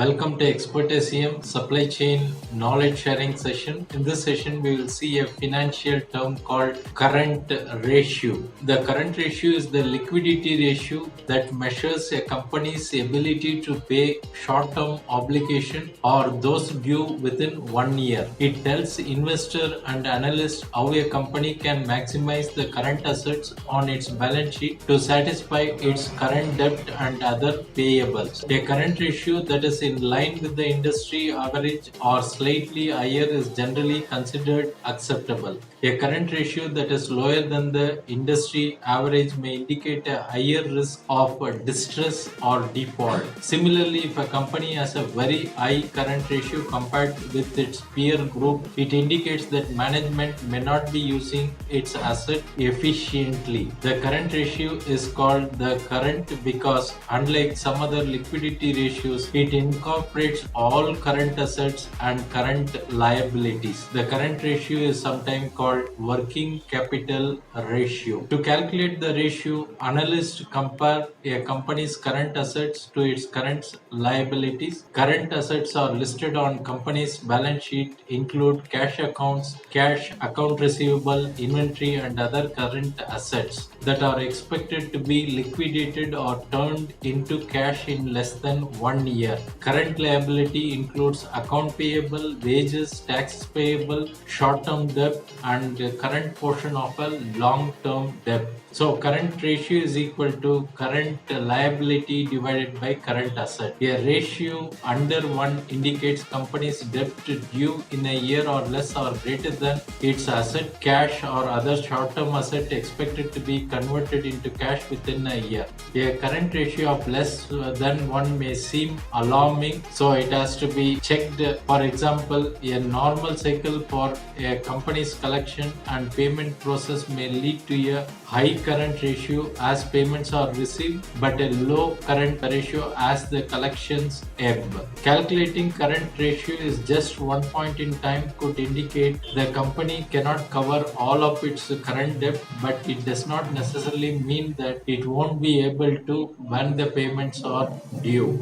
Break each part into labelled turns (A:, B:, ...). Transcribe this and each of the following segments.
A: Welcome to Expert SEM Supply Chain Knowledge Sharing session. In this session, we will see a financial term called current ratio. The current ratio is the liquidity ratio that measures a company's ability to pay short-term obligation or those due within 1 year. It tells investor and analyst how a company can maximize the current assets on its balance sheet to satisfy its current debt and other payables. A current ratio that is in line with the industry average or slightly higher is generally considered acceptable. A current ratio that is lower than the industry average may indicate a higher risk of distress or default. Similarly, if a company has a very high current ratio compared with its peer group, it indicates that management may not be using its asset efficiently. The current ratio is called the current because, unlike some other liquidity ratios, it incorporates all current assets and current liabilities. The current ratio is sometimes called working capital ratio. To calculate the ratio, analysts compare a company's current assets to its current liabilities. Current assets are listed on company's balance sheet include cash accounts, cash, account receivable, inventory, and other current assets that are expected to be liquidated or turned into cash in less than 1 year. Current liability includes account payable, wages, taxes payable, short-term debt, and the current portion of a long-term debt. So current ratio is equal to current liability divided by current asset. A ratio under 1 indicates company's debt due in a year or less or greater than its asset, cash or other short-term asset expected to be converted into cash within a year. A current ratio of less than 1 may seem alarming, so it has to be checked. For example, a normal cycle for a company's collection and payment process may lead to a high current ratio as payments are received, but a low current ratio as the collections ebb. Calculating current ratio is just one point in time could indicate the company cannot cover all of its current debt, but it does not necessarily mean that it won't be able to when the payments are due.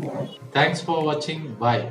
A: Thanks for watching. Bye.